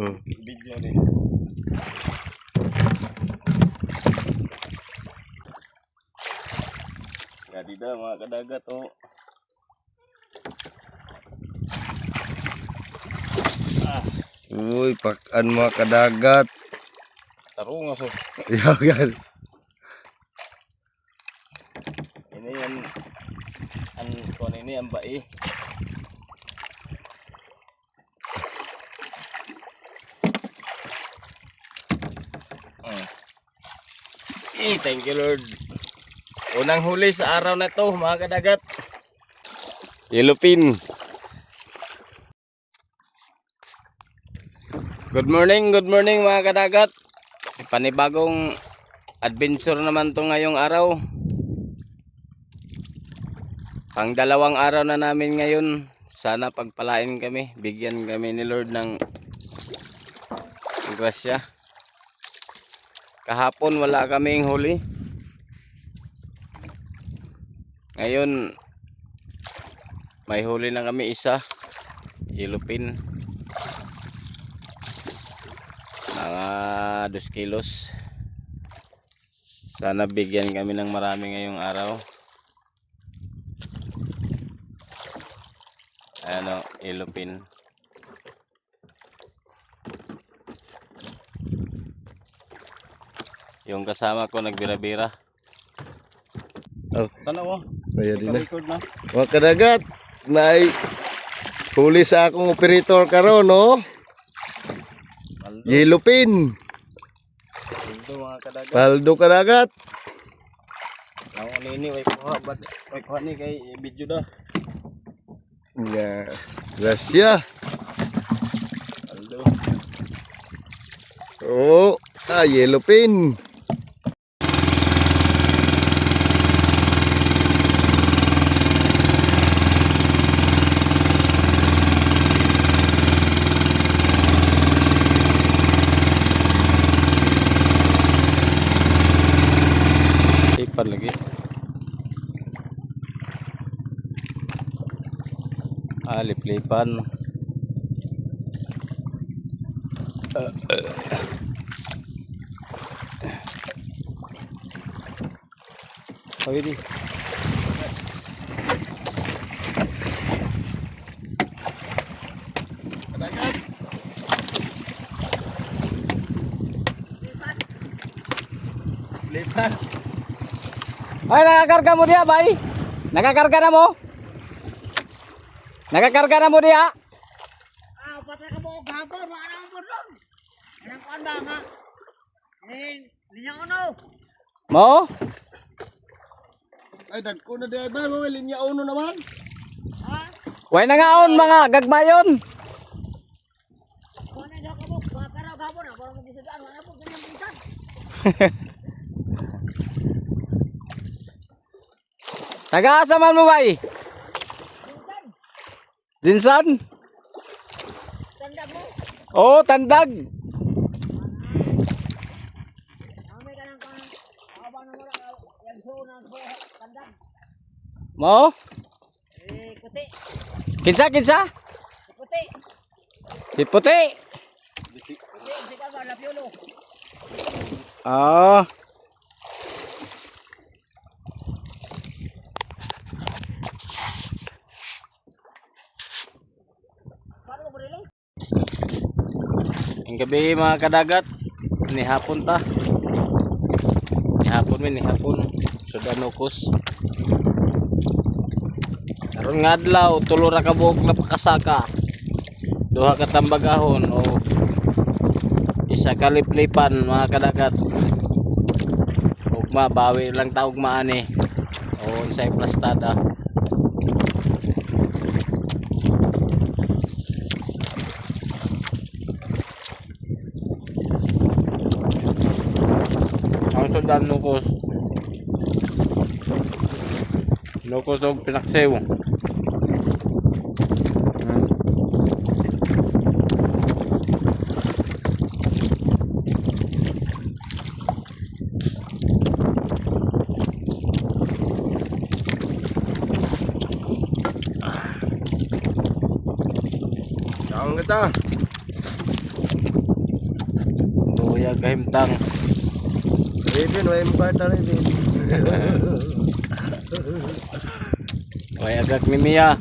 Video ni. Jadi dah mga kadagat oh. Uy, pakan mga kadagat. Tarong aso. Yan. Ini ini ang bai. Thank you Lord. Unang huli sa araw na to mga kadagat. Yellowfin. Good morning mga kadagat. Panibagong adventure naman to ngayong araw. Pang dalawang araw na namin ngayon. Sana pagpalain kami, bigyan kami ni Lord ng grasya. Kahapon wala kaming huli. Ngayon may huli na kami isa. Yellowfin. Mga 2 kilos. Sana bigyan kami ng marami ngayong araw. Ano, yellowfin. Yung kasama ko nagbira-bira. Oh, tanaw mo. Kaya din na. Record na. Mga kadagat, naay huli sa akong operator karon, no? Yellowfin. Ito mga kadagat. Paldo kadagat. Ang nini way kuha ni kay video da. Ya, grasya. Aldo. Oh, yellowfin. Ipan lagi. Lip-lipan. Sabi di. Kadagat. Lipan. Ay, nakakarga mo diya, bay. Nakakarga na mo. Nakakarga na mo diya. Patay ka mo gabon, wala ang budon. Anong kuan ba nga? Linya uno. Mo? Ay, dagko na di ba? May linya uno naman. Ha? Way na ngaon mga gagmayon. Kuan na ka mo, bakara gabon, ako mo gisidaan, wala po ganyan bisan. Taga-asa man mo, bay? Jinsan? Tanda mo. Oo, tandag. Amay ka nang kan. Aba na mo lang yan so nang tanda. Mo? Kuti. Kinsa? Kuti. Hiputi. Kuti ka ba lapiolo. Ah. Paano mo relo? Ang gabi mga kadagat. Ni hapon ta. Ni hapon. Sudanukos. Karon nga adlaw tulo ra ka buok na pakasaka. Duha ka tambagahon o isa ka liplipan mga kadagat. Ugma bawi lang ta ugma ani. O unsay plastada. Ang sudan nukos. Nukos og pinaksew. Saan kita? agahimtang. Even, way mo kwarta rin. Way agak ni Mia.